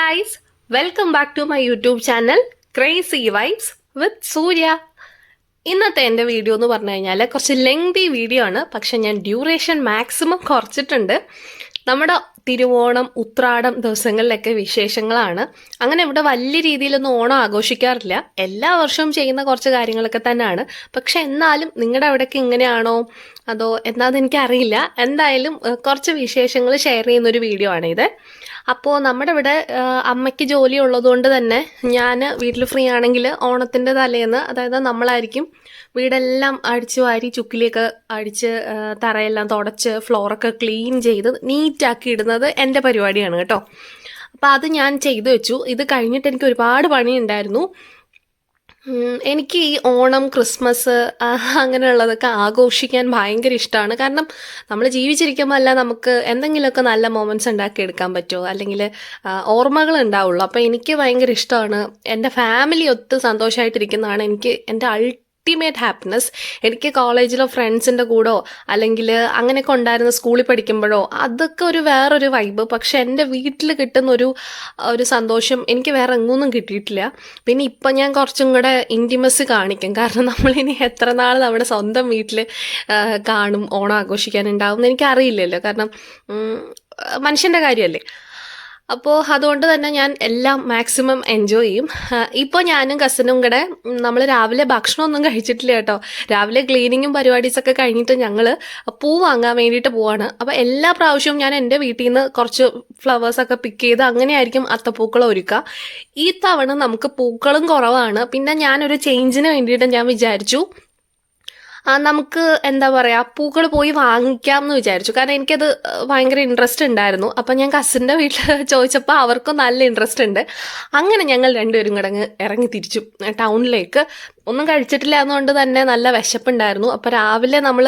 guys, welcome back to my YouTube channel Crazy Vibes with Surya. ഇന്നത്തെ എൻ്റെ video എന്ന് പറഞ്ഞു കഴിഞ്ഞാൽ കുറച്ച് ലെങ്തി വീഡിയോ ആണ്. പക്ഷെ ഞാൻ ഡ്യൂറേഷൻ മാക്സിമം കുറച്ചിട്ടുണ്ട്. നമ്മുടെ തിരുവോണം ഉത്രാടം ദിവസങ്ങളിലൊക്കെ വിശേഷങ്ങളാണ്. അങ്ങനെ ഇവിടെ വലിയ രീതിയിലൊന്നും ഓണം ആഘോഷിക്കാറില്ല. എല്ലാ വർഷവും ചെയ്യുന്ന കുറച്ച് കാര്യങ്ങളൊക്കെ തന്നെയാണ്. പക്ഷെ എന്നാലും നിങ്ങളുടെ അവിടെയൊക്കെ ഇങ്ങനെയാണോ അതോ എന്താണെന്ന് എനിക്കറിയില്ല. എന്തായാലും കുറച്ച് വിശേഷങ്ങൾ ഷെയർ ചെയ്യുന്നൊരു വീഡിയോ ആണ് ഇത്. അപ്പോൾ നമ്മുടെ ഇവിടെ അമ്മയ്ക്ക് ജോലി ഉള്ളതുകൊണ്ട് തന്നെ ഞാൻ വീട്ടിൽ ഫ്രീ ആണെങ്കിൽ ഓണത്തിൻ്റെ തലേന്ന്, അതായത് നമ്മളായിരിക്കും വീടെല്ലാം അടിച്ചു വാരി ചുക്കിലേക്ക് അടിച്ച് തറയെല്ലാം തുടച്ച് ഫ്ലോറൊക്കെ ക്ലീൻ ചെയ്ത് നീറ്റാക്കി ഇടുന്നത് എൻ്റെ പരിപാടിയാണ് കേട്ടോ. അപ്പോൾ അത് ഞാൻ ചെയ്തു വെച്ചു. ഇത് കഴിഞ്ഞിട്ട് എനിക്ക് ഒരുപാട് പണിയുണ്ടായിരുന്നു. എനിക്ക് ഈ ഓണം ക്രിസ്മസ് അങ്ങനെയുള്ളതൊക്കെ ആഘോഷിക്കാൻ ഭയങ്കര ഇഷ്ടമാണ്. കാരണം നമ്മൾ ജീവിച്ചിരിക്കുമ്പോൾ അല്ല നമുക്ക് എന്തെങ്കിലുമൊക്കെ നല്ല മൊമെൻറ്റ്സ് ഉണ്ടാക്കിയെടുക്കാൻ പറ്റുമോ, അല്ലെങ്കിൽ ഓർമ്മകൾ ഉണ്ടാവുള്ളൂ. അപ്പോൾ എനിക്ക് ഭയങ്കര ഇഷ്ടമാണ്. എൻ്റെ ഫാമിലി ഒത്ത് സന്തോഷമായിട്ടിരിക്കുന്നതാണ് എനിക്ക് എൻ്റെ അൾട്ടിമേറ്റ് ഹാപ്പിനെസ്. എനിക്ക് കോളേജിലോ ഫ്രണ്ട്സിൻ്റെ കൂടോ അല്ലെങ്കിൽ അങ്ങനെയൊക്കെ ഉണ്ടായിരുന്ന സ്കൂളിൽ പഠിക്കുമ്പോഴോ അതൊക്കെ ഒരു വേറൊരു വൈബ്. പക്ഷെ എൻ്റെ വീട്ടിൽ കിട്ടുന്ന ഒരു സന്തോഷം എനിക്ക് വേറെ എങ്ങൊന്നും കിട്ടിയിട്ടില്ല. പിന്നെ ഇപ്പം ഞാൻ കുറച്ചും കൂടെ ഇൻറ്റിമസി കാണിക്കും. കാരണം നമ്മളിനി എത്ര നാൾ നമ്മുടെ സ്വന്തം വീട്ടിൽ കാണും, ഓണം ആഘോഷിക്കാനുണ്ടാവും എന്ന് എനിക്കറിയില്ലല്ലോ. കാരണം മനുഷ്യൻ്റെ കാര്യമല്ലേ. അപ്പോൾ അതുകൊണ്ട് തന്നെ ഞാൻ എല്ലാം മാക്സിമം എൻജോയ് ചെയ്യും. ഇപ്പോൾ ഞാനും കസിനും കൂടെ നമ്മൾ രാവിലെ ഭക്ഷണമൊന്നും കഴിച്ചിട്ടില്ല കേട്ടോ. രാവിലെ ക്ലീനിങ്ങും പരിപാടീസൊക്കെ കഴിഞ്ഞിട്ട് ഞങ്ങൾ പൂ വാങ്ങാൻ വേണ്ടിയിട്ട് പോവാണ്. അപ്പോൾ എല്ലാ പ്രാവശ്യവും ഞാൻ എൻ്റെ വീട്ടിൽ നിന്ന് കുറച്ച് ഫ്ലവേഴ്സൊക്കെ പിക്ക് ചെയ്ത് അങ്ങനെയായിരിക്കും അത്തപ്പൂക്കളം ഒരുക്കുക. ഈ തവണ നമുക്ക് പൂക്കളും കുറവാണ്. പിന്നെ ഞാനൊരു ചേഞ്ചിന് വേണ്ടിയിട്ട് ഞാൻ വിചാരിച്ചു നമുക്ക് എന്താ പറയുക പൂക്കൾ പോയി വാങ്ങിക്കാം എന്ന് വിചാരിച്ചു. കാരണം എനിക്കത് ഭയങ്കര ഇൻട്രസ്റ്റ് ഉണ്ടായിരുന്നു. അപ്പം ഞാൻ കസിൻ്റെ വീട്ടിൽ ചോദിച്ചപ്പോൾ അവർക്കും നല്ല ഇൻട്രസ്റ്റ് ഉണ്ട്. അങ്ങനെ ഞങ്ങൾ രണ്ടുപേരും കൂടെ ഇറങ്ങി തിരിച്ചു ടൗണിലേക്ക്. ഒന്നും കഴിച്ചിട്ടില്ല എന്നുകൊണ്ട് തന്നെ നല്ല വിശപ്പുണ്ടായിരുന്നു. അപ്പോൾ രാവിലെ നമ്മൾ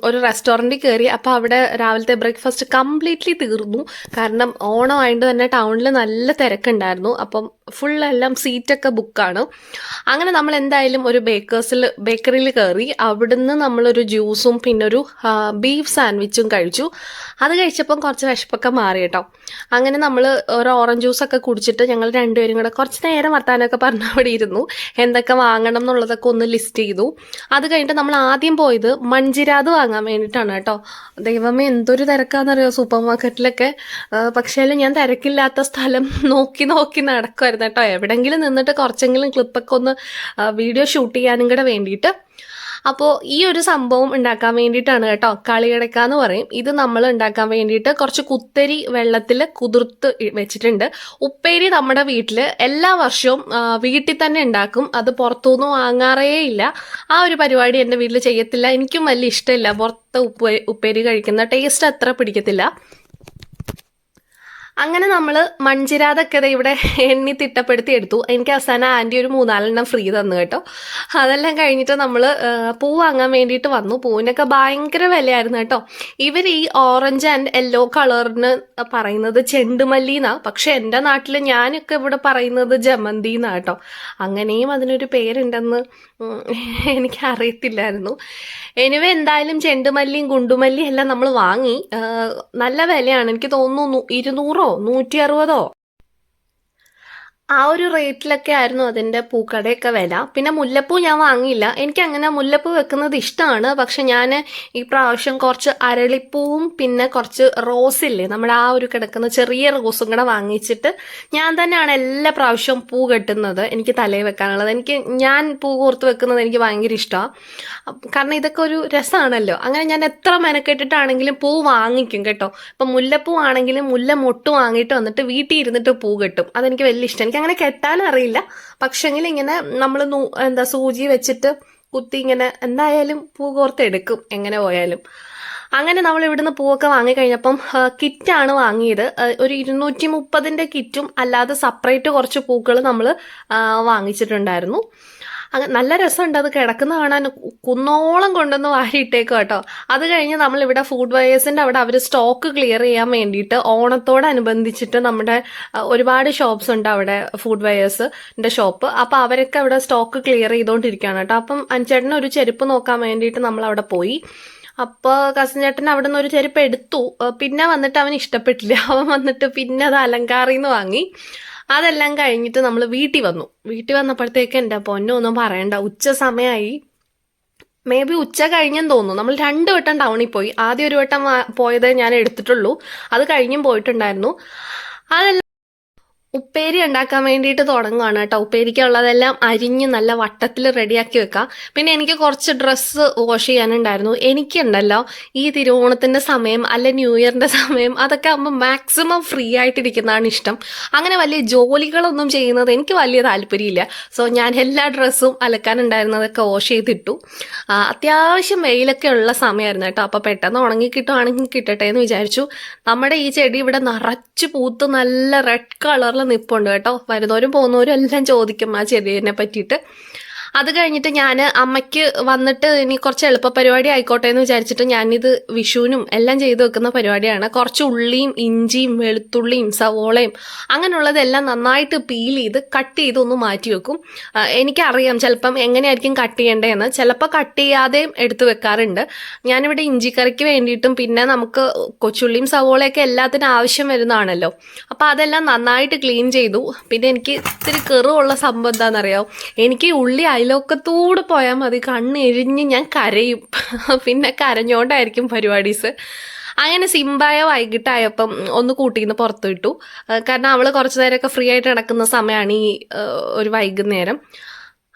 ഒരു റെസ്റ്റോറൻറ്റിൽ കയറി. അപ്പോൾ അവിടെ രാവിലത്തെ ബ്രേക്ക്ഫാസ്റ്റ് കംപ്ലീറ്റ്ലി തീർന്നു. കാരണം ഓണം ആയതുകൊണ്ട് തന്നെ ടൗണിൽ നല്ല തിരക്കുണ്ടായിരുന്നു. അപ്പം ഫുള്ളെല്ലാം സീറ്റൊക്കെ ബുക്കാണ്. അങ്ങനെ നമ്മൾ എന്തായാലും ഒരു ബേക്കറിയിൽ കയറി. അവിടുന്ന് നമ്മളൊരു ജ്യൂസും പിന്നെ ഒരു ബീഫ് സാൻഡ്വിച്ചും കഴിച്ചു. അത് കഴിച്ചപ്പം കുറച്ച് വിശപ്പൊക്കെ മാറി കേട്ടോ. അങ്ങനെ നമ്മൾ ഒരു ഓറഞ്ച് ജ്യൂസൊക്കെ കുടിച്ചിട്ട് ഞങ്ങൾ രണ്ടുപേരും കൂടെ കുറച്ച് നേരം വർത്താനമൊക്കെ പറഞ്ഞ് അവിടെ ഇരുന്നു. എന്തൊക്കെ വാങ്ങണം എന്നുള്ളതൊക്കെ ഒന്ന് ലിസ്റ്റ് ചെയ്തു. അത് കഴിഞ്ഞിട്ട് നമ്മൾ ആദ്യം പോയത് മൺചിരാത് വാങ്ങാൻ വേണ്ടിയിട്ടാണ് കേട്ടോ. ദൈവമേ എന്തൊരു തിരക്കാണെന്നറിയോ സൂപ്പർ മാർക്കറ്റിലൊക്കെ. പക്ഷേ ഞാൻ തിരക്കില്ലാത്ത സ്ഥലം നോക്കി നടക്കുമായിരുന്നു കേട്ടോ. എവിടെയെങ്കിലും നിന്നിട്ട് കുറച്ചെങ്കിലും ക്ലിപ്പൊക്കെ ഒന്ന് വീഡിയോ ഷൂട്ട് ചെയ്യാനും കൂടെ വേണ്ടിയിട്ട്. അപ്പോൾ ഈ ഒരു സംഭവം ഉണ്ടാക്കാൻ വേണ്ടിയിട്ടാണ് കേട്ടോ. കളിയടക്ക എന്ന് പറയും. ഇത് നമ്മൾ ഉണ്ടാക്കാൻ വേണ്ടിയിട്ട് കുറച്ച് കുത്തരി വെള്ളത്തിൽ കുതിർത്ത് വെച്ചിട്ടുണ്ട്. ഉപ്പേരി നമ്മുടെ വീട്ടിൽ എല്ലാ വർഷവും വീട്ടിൽ തന്നെ ഉണ്ടാക്കും. അത് പുറത്തുനിന്ന് വാങ്ങാറേ ഇല്ല. ആ ഒരു പരിപാടി എൻ്റെ വീട്ടിൽ ചെയ്യത്തില്ല. എനിക്കും വലിയ ഇഷ്ടമില്ല പുറത്ത് ഉപ്പേരി കഴിക്കുന്ന ടേസ്റ്റ് അത്ര പിടിക്കത്തില്ല. അങ്ങനെ നമ്മൾ മൺചിരാതൊക്കെ ഇവിടെ എണ്ണി തിട്ടപ്പെടുത്തി എടുത്തു. എനിക്ക് അവസാനം ആൻറ്റി ഒരു 3-4 ഫ്രീ തന്നു കേട്ടോ. അതെല്ലാം കഴിഞ്ഞിട്ട് നമ്മൾ പൂ വാങ്ങാൻ വേണ്ടിയിട്ട് വന്നു. പൂവിനൊക്കെ ഭയങ്കര വിലയായിരുന്നു കേട്ടോ. ഇവർ ഈ ഓറഞ്ച് ആൻഡ് യെല്ലോ കളറിന് പറയുന്നത് ചെണ്ടുമല്ലി എന്നാണ്. പക്ഷെ എൻ്റെ നാട്ടിൽ ഞാനൊക്കെ ഇവിടെ പറയുന്നത് ജമന്തി എന്നാണ് കേട്ടോ. അങ്ങനെയും അതിനൊരു പേരുണ്ടെന്ന് എനിക്ക് അറിയത്തില്ലായിരുന്നു. എനിവേ എന്തായാലും ചെണ്ടുമല്ലിയും ഗുണ്ടുമല്ലിയും എല്ലാം നമ്മൾ വാങ്ങി. നല്ല വിലയാണ്. എനിക്ക് തോന്നുന്നു 200-160 ആ ഒരു റേറ്റിലൊക്കെ ആയിരുന്നു അതിൻ്റെ പൂക്കടയൊക്കെ വില. പിന്നെ മുല്ലപ്പൂ ഞാൻ വാങ്ങിയില്ല. എനിക്ക് അങ്ങനെ മുല്ലപ്പൂ വെക്കുന്നത് ഇഷ്ടമാണ്. പക്ഷെ ഞാൻ ഈ പ്രാവശ്യം കുറച്ച് അരളിപ്പൂവും പിന്നെ കുറച്ച് റോസില്ലേ നമ്മുടെ ആ ഒരു കിടക്കുന്ന ചെറിയ റോസും കൂടെ വാങ്ങിച്ചിട്ട് ഞാൻ തന്നെയാണ് എല്ലാ പ്രാവശ്യവും പൂ കെട്ടുന്നത്. എനിക്ക് തലയിൽ വെക്കാനുള്ളത് ഞാൻ പൂ കോർത്ത് വെക്കുന്നത് എനിക്ക് ഭയങ്കര ഇഷ്ടമാണ്. കാരണം ഇതൊക്കെ ഒരു രസമാണല്ലോ. അങ്ങനെ ഞാൻ എത്ര മെനക്കെട്ടിട്ടാണെങ്കിലും പൂ വാങ്ങിക്കും കേട്ടോ. ഇപ്പം മുല്ലപ്പൂ ആണെങ്കിലും മുല്ല മൊട്ട് വാങ്ങിയിട്ട് വന്നിട്ട് വീട്ടിൽ ഇരുന്നിട്ട് പൂ കെട്ടും. അതെനിക്ക് വലിയ ഇഷ്ടം. അങ്ങനെ കെട്ടാൻ അറിയില്ല. പക്ഷെങ്കിൽ ഇങ്ങനെ നമ്മൾ സൂചി വെച്ചിട്ട് കുത്തി ഇങ്ങനെ എന്തായാലും പൂ കോർത്തെടുക്കും എങ്ങനെ പോയാലും. അങ്ങനെ നമ്മൾ ഇവിടുന്ന് പൂവൊക്കെ വാങ്ങിക്കഴിഞ്ഞപ്പം കിറ്റാണ് വാങ്ങിയത്. ഒരു 230 കിറ്റും അല്ലാതെ സെപ്പറേറ്റ് കുറച്ച് പൂക്കൾ നമ്മൾ വാങ്ങിച്ചിട്ടുണ്ടായിരുന്നു. നല്ല രസമുണ്ട്. അത് കിടക്കുന്ന കാണാൻ കുന്നോളം കൊണ്ടുവന്ന് വാരിയിട്ടേക്കും കേട്ടോ. അത് കഴിഞ്ഞ് നമ്മളിവിടെ ഫുഡ് ബയേഴ്സിൻ്റെ അവിടെ അവർ സ്റ്റോക്ക് ക്ലിയർ ചെയ്യാൻ വേണ്ടിയിട്ട് ഓണത്തോടനുബന്ധിച്ചിട്ട് നമ്മുടെ ഒരുപാട് ഷോപ്സ് ഉണ്ട് അവിടെ, ഫുഡ് ബയേഴ്സിൻ്റെ ഷോപ്പ്. അപ്പോൾ അവരൊക്കെ അവിടെ സ്റ്റോക്ക് ക്ലിയർ ചെയ്തുകൊണ്ടിരിക്കുകയാണ് കേട്ടോ. അപ്പം അഞ്ചേട്ടന് ഒരു ചെരുപ്പ് നോക്കാൻ വേണ്ടിയിട്ട് നമ്മൾ അവിടെ പോയി. അപ്പോൾ കസിൻ ചേട്ടൻ അവിടെ നിന്ന് ഒരു ചെരുപ്പ് എടുത്തു. പിന്നെ വന്നിട്ട് അവന് ഇഷ്ടപ്പെട്ടില്ല. അവൻ വന്നിട്ട് പിന്നെ അത് അലങ്കാറിന്ന് വാങ്ങി. അതെല്ലാം കഴിഞ്ഞിട്ട് നമ്മൾ വീട്ടിൽ വന്നു. വീട്ടിൽ വന്നപ്പോഴത്തേക്ക് എൻ്റെ പൊന്നൊന്നും പറയണ്ട, ഉച്ച സമയമായി. മേ ബി ഉച്ച കഴിഞ്ഞെന്ന് തോന്നുന്നു. നമ്മൾ 2 വട്ടം ടൗണിൽ പോയി. ആദ്യം ഒരു വട്ടം പോയതേ ഞാൻ എടുത്തിട്ടുള്ളൂ, അത് കഴിഞ്ഞും പോയിട്ടുണ്ടായിരുന്നു. അതെല്ലാം ഉപ്പേരി ഉണ്ടാക്കാൻ വേണ്ടിയിട്ട് തുടങ്ങുകയാണ് കേട്ടോ. ഉപ്പേരിക്കുള്ളതെല്ലാം അരിഞ്ഞ് നല്ല വട്ടത്തിൽ റെഡിയാക്കി വെക്കാം. പിന്നെ എനിക്ക് കുറച്ച് ഡ്രസ്സ് വാഷ് ചെയ്യാനുണ്ടായിരുന്നു. എനിക്കുണ്ടല്ലോ ഈ തിരുവോണത്തിൻ്റെ സമയം അല്ലെ ന്യൂ ഇയറിൻ്റെ സമയം അതൊക്കെ ആകുമ്പോൾ മാക്സിമം ഫ്രീ ആയിട്ടിരിക്കുന്നതാണ് ഇഷ്ടം. അങ്ങനെ വലിയ ജോലികളൊന്നും ചെയ്യുന്നത് എനിക്ക് വലിയ താല്പര്യമില്ല. സോ ഞാൻ എല്ലാ ഡ്രസ്സും അലക്കാനുണ്ടായിരുന്നതൊക്കെ വാഷ് ചെയ്തിട്ടു. അത്യാവശ്യം വെയിലൊക്കെ ഉള്ള സമയമായിരുന്നു കേട്ടോ. അപ്പോൾ പെട്ടെന്ന് ഉണങ്ങി കിട്ടുവാണെങ്കിൽ കിട്ടട്ടെ എന്ന് വിചാരിച്ചു. നമ്മുടെ ഈ ചെടി ഇവിടെ നിറച്ച് പൂത്ത് നല്ല റെഡ് കളറിൽ നിപ്പുണ്ട് കേട്ടോ. വരുന്നവരും പോകുന്നവരും എല്ലാം ചോദിക്കും ആ ചെടീനെ പറ്റിയിട്ട്. അത് കഴിഞ്ഞിട്ട് ഞാൻ അമ്മയ്ക്ക് വന്നിട്ട് ഇനി കുറച്ച് എളുപ്പ പരിപാടി ആയിക്കോട്ടെ എന്ന് വിചാരിച്ചിട്ട് ഞാനിത് വിഷുവിനും എല്ലാം ചെയ്ത് വെക്കുന്ന പരിപാടിയാണ്. കുറച്ച് ഉള്ളിയും ഇഞ്ചിയും വെളുത്തുള്ളിയും സവോളയും അങ്ങനെയുള്ളതെല്ലാം നന്നായിട്ട് പീൽ ചെയ്ത് കട്ട് ചെയ്ത് ഒന്ന് മാറ്റി വെക്കും. എനിക്കറിയാം ചിലപ്പം എങ്ങനെയായിരിക്കും കട്ട് ചെയ്യേണ്ടതെന്ന്. ചിലപ്പോൾ കട്ട് ചെയ്യാതെയും എടുത്ത് വെക്കാറുണ്ട്. ഞാനിവിടെ ഇഞ്ചിക്കറിക്ക് വേണ്ടിയിട്ടും പിന്നെ നമുക്ക് കൊച്ചുള്ളിയും സവോളയൊക്കെ എല്ലാത്തിനും ആവശ്യം വരുന്നതാണല്ലോ. അപ്പോൾ അതെല്ലാം നന്നായിട്ട് ക്ലീൻ ചെയ്തു. പിന്നെ എനിക്ക് ഇത്തിരി കെറുള്ള സംഭവം എന്താണെന്നറിയാമോ, എനിക്ക് ഉള്ളി അയലോക്കത്തൂടെ പോയാൽ മതി, കണ്ണെരിഞ്ഞ് ഞാൻ കരയും. പിന്നെ കരഞ്ഞോണ്ടായിരിക്കും പരിപാടീസ്. അങ്ങനെ സിംബായ വൈകിട്ടായപ്പം ഒന്ന് കൂട്ടിന്ന് പുറത്തു വിട്ടു. കാരണം അവൾ കുറച്ചു നേരമൊക്കെ ഫ്രീ ആയിട്ട് നടക്കുന്ന സമയമാണ് ഈ ഒരു വൈകുന്നേരം.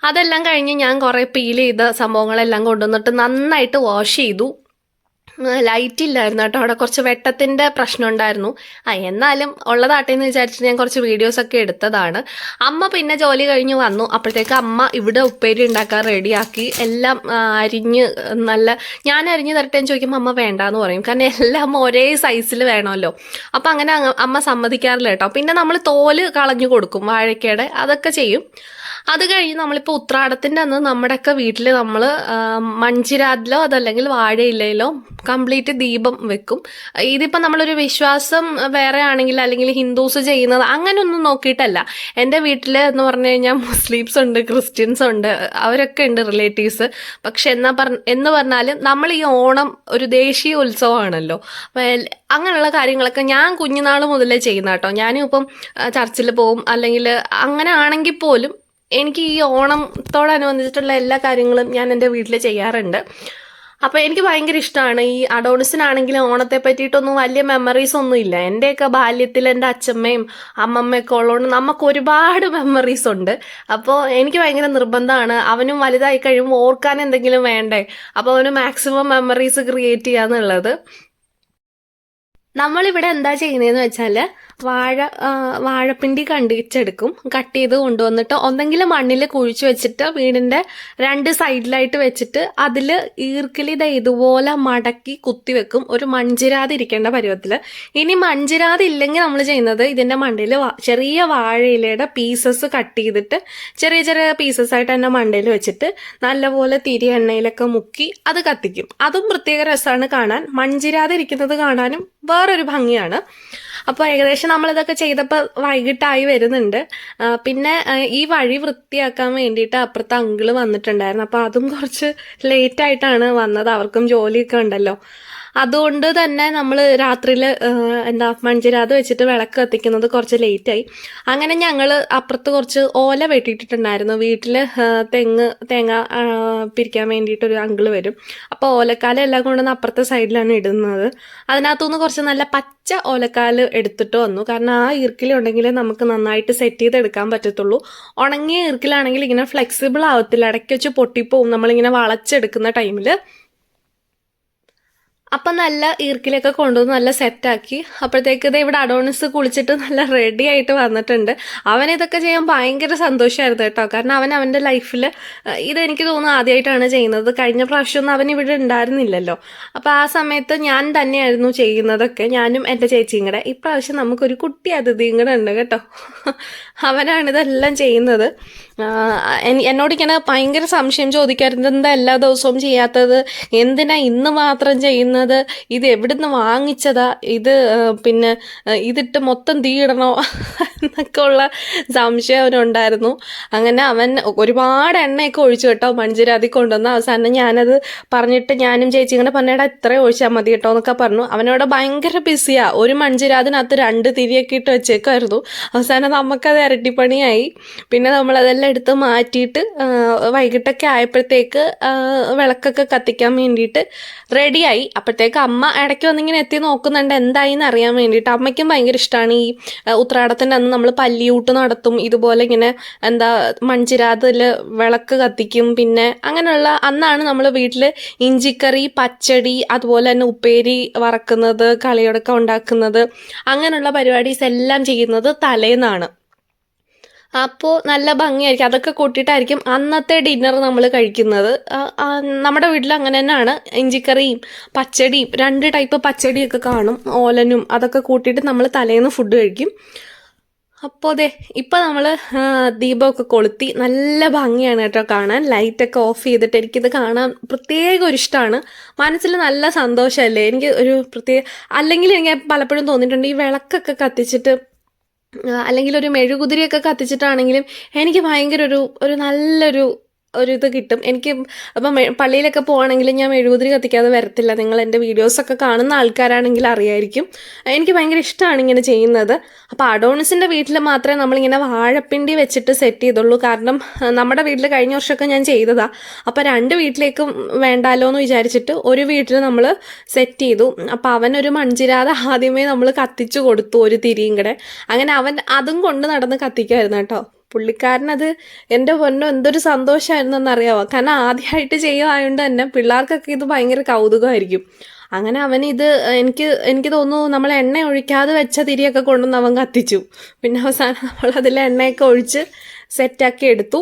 അതെല്ലാം കഴിഞ്ഞ് ഞാൻ കുറേ പീൽ ചെയ്ത സംഭവങ്ങളെല്ലാം കൊണ്ടുവന്നിട്ട് നന്നായിട്ട് വാഷ് ചെയ്തു. ലൈറ്റ് ഇല്ലായിരുന്നു കേട്ടോ, അവിടെ കുറച്ച് വെട്ടത്തിൻ്റെ പ്രശ്നം ഉണ്ടായിരുന്നു. എന്നാലും ഉള്ളതാട്ടെ എന്ന് വിചാരിച്ചിട്ട് ഞാൻ കുറച്ച് വീഡിയോസൊക്കെ എടുത്തതാണ്. അമ്മ പിന്നെ ജോലി കഴിഞ്ഞ് വന്നു. അപ്പോഴത്തേക്ക് അമ്മ ഇവിടെ ഉപ്പേരി ഉണ്ടാക്കാൻ റെഡിയാക്കി. എല്ലാം അരിഞ്ഞ് ഞാൻ അരിഞ്ഞ് തരട്ടെ എന്ന് ചോദിക്കുമ്പോൾ അമ്മ വേണ്ടാന്ന് പറയും. കാരണം എല്ലാം ഒരേ സൈസിൽ വേണമല്ലോ. അപ്പം അങ്ങനെ അമ്മ സമ്മതിക്കാറില്ല കേട്ടോ. പിന്നെ നമ്മൾ തോല് കളഞ്ഞു കൊടുക്കും വാഴയ്ക്കയുടെ, അതൊക്കെ ചെയ്യും. അത് കഴിഞ്ഞ് നമ്മളിപ്പോൾ ഉത്രാടത്തിൻ്റെ അന്ന് നമ്മുടെയൊക്കെ വീട്ടിൽ നമ്മൾ മൺചിരാതിലോ അതല്ലെങ്കിൽ വാഴയിലയിലോ കംപ്ലീറ്റ് ദീപം വെക്കും. ഇതിപ്പോൾ നമ്മളൊരു വിശ്വാസം വേറെ ആണെങ്കിൽ അല്ലെങ്കിൽ ഹിന്ദുസ് ചെയ്യുന്നത് അങ്ങനെയൊന്നും നോക്കിയിട്ടല്ല. എൻ്റെ വീട്ടിൽ എന്ന് പറഞ്ഞു കഴിഞ്ഞാൽ മുസ്ലിംസ് ഉണ്ട്, ക്രിസ്ത്യൻസ് ഉണ്ട്, അവരൊക്കെ ഉണ്ട് റിലേറ്റീവ്സ്. പക്ഷെ എന്ന് പറഞ്ഞാൽ നമ്മൾ ഈ ഓണം ഒരു ദേശീയ ഉത്സവമാണല്ലോ. അങ്ങനെയുള്ള കാര്യങ്ങളൊക്കെ ഞാൻ കുഞ്ഞുനാൾ മുതലേ ചെയ്യുന്ന കേട്ടോ. ഞാനും ഇപ്പം ചർച്ചിൽ പോവും, അല്ലെങ്കിൽ അങ്ങനെ ആണെങ്കിൽ പോലും എനിക്ക് ഈ ഓണത്തോടനുബന്ധിച്ചിട്ടുള്ള എല്ലാ കാര്യങ്ങളും ഞാൻ എൻ്റെ വീട്ടിൽ ചെയ്യാറുണ്ട്. അപ്പോൾ എനിക്ക് ഭയങ്കര ഇഷ്ടമാണ്. ഈ അഡോണിസിനാണെങ്കിലും ഓണത്തെ പറ്റിയിട്ടൊന്നും വലിയ മെമ്മറീസ് ഒന്നും ഇല്ല. എൻ്റെയൊക്കെ ബാല്യത്തിൽ എൻ്റെ അച്ഛമ്മയും അമ്മമ്മയൊക്കെ ഉള്ളതുകൊണ്ട് നമുക്ക് ഒരുപാട് മെമ്മറീസ് ഉണ്ട്. അപ്പോൾ എനിക്ക് ഭയങ്കര നിർബന്ധമാണ് അവനും വലുതായി കഴിയുമ്പോൾ ഓർക്കാൻ എന്തെങ്കിലും വേണ്ടേ, അപ്പോൾ അവന് മാക്സിമം മെമ്മറീസ് ക്രിയേറ്റ് ചെയ്യാന്നുള്ളത്. നമ്മളിവിടെ എന്താ ചെയ്യുന്നതെന്ന് വെച്ചാൽ വാഴപ്പിണ്ടി കണ്ടിച്ചെടുക്കും. കട്ട് ചെയ്ത് കൊണ്ടുവന്നിട്ട് ഒന്നെങ്കിലും മണ്ണിൽ കുഴിച്ചു വെച്ചിട്ട് വീടിൻ്റെ 2 സൈഡിലായിട്ട് വെച്ചിട്ട് അതിൽ ഈർക്കിലി ഇതുപോലെ മടക്കി കുത്തിവെക്കും, ഒരു മൺചിരാതി ഇരിക്കേണ്ട പരുവത്തിൽ. ഇനി മൺചിരാതി ഇല്ലെങ്കിൽ നമ്മൾ ചെയ്യുന്നത് ഇതിൻ്റെ മണ്ടയിൽ ചെറിയ വാഴയിലയുടെ പീസസ് കട്ട് ചെയ്തിട്ട് ചെറിയ ചെറിയ പീസസ് ആയിട്ട് തന്നെ മണ്ടയിൽ വെച്ചിട്ട് നല്ലപോലെ തിരി എണ്ണയിലൊക്കെ മുക്കി അത് കത്തിക്കും. അതും പ്രത്യേക രസമാണ് കാണാൻ. മൺചിരാതി ഇരിക്കുന്നത് കാണാനും വേറൊരു ഭംഗിയാണ്. അപ്പോൾ ഏകദേശം നമ്മളിതൊക്കെ ചെയ്തപ്പോൾ വൈകിട്ടായി വരുന്നുണ്ട്. പിന്നെ ഈ വഴി വൃത്തിയാക്കാൻ വേണ്ടിയിട്ട് അപ്പുറത്തെ അങ്കിള് വന്നിട്ടുണ്ടായിരുന്നു. അപ്പോൾ അതും കുറച്ച് ലേറ്റായിട്ടാണ് വന്നത്, അവർക്കും ജോലിയൊക്കെ ഉണ്ടല്ലോ. അതുകൊണ്ട് തന്നെ നമ്മൾ രാത്രിയിൽ മൺചിരാത് വെച്ചിട്ട് വിളക്ക് കത്തിക്കുന്നത് കുറച്ച് ലേറ്റായി. അങ്ങനെ ഞങ്ങൾ അപ്പുറത്ത് കുറച്ച് ഓല വെട്ടിയിട്ടിട്ടുണ്ടായിരുന്നു. വീട്ടിൽ തേങ്ങ പിരിക്കാൻ വേണ്ടിയിട്ടൊരു അങ്കിള് വരും. അപ്പോൾ ഓലക്കാല എല്ലാം കൊണ്ടുവന്ന് അപ്പുറത്തെ സൈഡിലാണ് ഇടുന്നത്. അതിനകത്തുനിന്ന് കുറച്ച് നല്ല പച്ച ഓലക്കാല് എടുത്തിട്ട് വന്നു. കാരണം ആ ഈർക്കിലുണ്ടെങ്കിൽ നമുക്ക് നന്നായിട്ട് സെറ്റ് ചെയ്തെടുക്കാൻ പറ്റത്തുള്ളൂ. ഉണങ്ങിയ ഈർക്കിലാണെങ്കിൽ ഇങ്ങനെ ഫ്ലെക്സിബിൾ ആവത്തില്ല, ഇടയ്ക്ക് വെച്ച് പൊട്ടിപ്പോവും നമ്മളിങ്ങനെ വളച്ചെടുക്കുന്ന ടൈമിൽ. അപ്പം നല്ല ഈർക്കിലൊക്കെ കൊണ്ടുവന്ന് നല്ല സെറ്റാക്കി. അപ്പോഴത്തേക്ക് ഇത് ഇവിടെ അഡോണിസ് കുളിച്ചിട്ട് നല്ല റെഡി ആയിട്ട് വന്നിട്ടുണ്ട്. അവനിതൊക്കെ ചെയ്യാൻ ഭയങ്കര സന്തോഷമായിരുന്നു കേട്ടോ. കാരണം അവൻ്റെ ലൈഫിൽ ഇതെനിക്ക് തോന്നുന്നു ആദ്യമായിട്ടാണ് ചെയ്യുന്നത്. കഴിഞ്ഞ പ്രാവശ്യമൊന്നും അവൻ ഇവിടെ ഉണ്ടായിരുന്നില്ലല്ലോ. അപ്പോൾ ആ സമയത്ത് ഞാൻ തന്നെയായിരുന്നു ചെയ്യുന്നതൊക്കെ, ഞാനും എൻ്റെ ചേച്ചിയും കൂടെ. ഇപ്രാവശ്യം നമുക്കൊരു കുട്ടി അതിഥിയും കൂടെ ഉണ്ട് കേട്ടോ. അവനാണിതെല്ലാം ചെയ്യുന്നത്. എന്നോടിങ്ങനെ ഭയങ്കര സംശയം ചോദിക്കാറുണ്ട്, എന്താ എല്ലാ ദിവസവും ചെയ്യാത്തത്, എന്തിനാ ഇന്ന് മാത്രം ചെയ്യുന്നത് കത്തുന്നത്, ഇത് എവിടുന്ന് വാങ്ങിച്ചതാ, ഇത് പിന്നെ ഇതിട്ട് മൊത്തം തീയിടണോ എന്നൊക്കെ ഉള്ള സംശയം അവനുണ്ടായിരുന്നു. അങ്ങനെ അവൻ ഒരുപാട് എണ്ണയൊക്കെ ഒഴിച്ചു കേട്ടോ മൺചിരാതി കൊണ്ടുവന്ന്. അവസാനം ഞാനത് പറഞ്ഞിട്ട് ഞാനും ചേച്ചി ഇങ്ങനെ പറഞ്ഞേടാ ഇത്രയും ഒഴിച്ചാൽ മതി കേട്ടോ എന്നൊക്കെ പറഞ്ഞു. അവനോട് ഭയങ്കര ബിസിയാ, ഒരു മൺചിരാതിനകത്ത് 2 തിരിയൊക്കെ ഇട്ട് വെച്ചേക്കായിരുന്നു. അവസാനം നമുക്കത് ഇരട്ടിപ്പണിയായി. പിന്നെ നമ്മളതെല്ലാം എടുത്ത് മാറ്റിയിട്ട് വൈകിട്ടൊക്കെ ആയപ്പോഴത്തേക്ക് വിളക്കൊക്കെ കത്തിക്കാൻ വേണ്ടിയിട്ട് റെഡിയായി. അപ്പോഴത്തേക്ക് അമ്മ ഇടയ്ക്ക് വന്നിങ്ങനെ എത്തി നോക്കുന്നുണ്ട് എന്തായി എന്ന് അറിയാൻ വേണ്ടിയിട്ട്. അമ്മയ്ക്കും ഭയങ്കര ഇഷ്ടമാണ് ഈ ഉത്രാടത്തിൻ്റെ അന്ന് നമ്മൾ പല്ലിയൂട്ട് നടത്തും, ഇതുപോലെ ഇങ്ങനെ മൺചിരാതിൽ വിളക്ക് കത്തിക്കും. പിന്നെ അങ്ങനെയുള്ള അന്നാണ് നമ്മൾ വീട്ടിൽ ഇഞ്ചിക്കറി, പച്ചടി, അതുപോലെ തന്നെ ഉപ്പേരി വറക്കുന്നത്, കളിയടക്കം ഉണ്ടാക്കുന്നത്, അങ്ങനെയുള്ള പരിപാടീസ് എല്ലാം ചെയ്യുന്നത് തലേന്നാണ്. അപ്പോൾ നല്ല ഭംഗിയായിരിക്കും. അതൊക്കെ കൂട്ടിയിട്ടായിരിക്കും അന്നത്തെ ഡിന്നർ നമ്മൾ കഴിക്കുന്നത്. നമ്മുടെ വീട്ടിൽ അങ്ങനെ തന്നെയാണ്. ഇഞ്ചിക്കറിയും പച്ചടിയും 2 ടൈപ്പ് പച്ചടിയൊക്കെ കാണും, ഓലനും, അതൊക്കെ കൂട്ടിയിട്ട് നമ്മൾ തലേന്ന് ഫുഡ് കഴിക്കും. അപ്പോൾ അതെ ഇപ്പം നമ്മൾ ദീപമൊക്കെ കൊളുത്തി നല്ല ഭംഗിയാണ് കേട്ടോ കാണാൻ. ലൈറ്റൊക്കെ ഓഫ് ചെയ്തിട്ട് എനിക്കിത് കാണാൻ പ്രത്യേക ഒരു ഇഷ്ടമാണ്. മനസ്സിൽ നല്ല സന്തോഷമല്ലേ. എനിക്ക് ഒരു അല്ലെങ്കിൽ എനിക്ക് പലപ്പോഴും തോന്നിയിട്ടുണ്ട് ഈ വിളക്കൊക്കെ കത്തിച്ചിട്ട് അല്ലെങ്കിൽ ഒരു മെഴുകുതിരിയൊക്കെ കത്തിച്ചിട്ടാണെങ്കിലും എനിക്ക് ഭയങ്കര ഒരു നല്ലൊരു ഇത് കിട്ടും എനിക്ക്. അപ്പം പള്ളിയിലൊക്കെ പോവുകയാണെങ്കിൽ ഞാൻ മെഴുകുതിരി കത്തിക്കാതെ വരത്തില്ല. നിങ്ങൾ എൻ്റെ വീഡിയോസൊക്കെ കാണുന്ന ആൾക്കാരാണെങ്കിൽ അറിയായിരിക്കും. എനിക്ക് ഭയങ്കര ഇഷ്ടമാണ് ഇങ്ങനെ ചെയ്യുന്നത്. അപ്പോൾ അഡോണിസിൻ്റെ വീട്ടിൽ മാത്രമേ നമ്മളിങ്ങനെ വാഴപ്പിണ്ടി വെച്ചിട്ട് സെറ്റ് ചെയ്തുള്ളൂ. കാരണം നമ്മുടെ വീട്ടിൽ കഴിഞ്ഞ വർഷമൊക്കെ ഞാൻ ചെയ്തതാണ്. അപ്പോൾ 2 വീട്ടിലേക്കും വേണ്ടാലോ എന്ന് വിചാരിച്ചിട്ട് ഒരു വീട്ടിൽ നമ്മൾ സെറ്റ് ചെയ്തു. അപ്പോൾ അവനൊരു മൺചിരാത ആദ്യമേ നമ്മൾ കത്തിച്ചു കൊടുത്തു, ഒരു തിരിയും കൂടെ. അങ്ങനെ അവൻ അതും കൊണ്ട് നടന്ന് കത്തിക്കുമായിരുന്നു കേട്ടോ. പുള്ളിക്കാരനത് എൻ്റെ പൊന്നോ എന്തൊരു സന്തോഷമായിരുന്നു എന്നറിയാമോ. കാരണം ആദ്യമായിട്ട് ചെയ്യുമായതുകൊണ്ട് തന്നെ പിള്ളേർക്കൊക്കെ ഇത് ഭയങ്കര കൗതുകമായിരിക്കും. അങ്ങനെ അവനിത് എനിക്ക് തോന്നുന്നു നമ്മൾ എണ്ണ ഒഴിക്കാതെ വെച്ച തിരിയൊക്കെ കൊണ്ടുവന്ന് അവൻ കത്തിച്ചു. പിന്നെ അവസാനം നമ്മൾ അതിൽ എണ്ണയൊക്കെ ഒഴിച്ച് സെറ്റാക്കി എടുത്തു.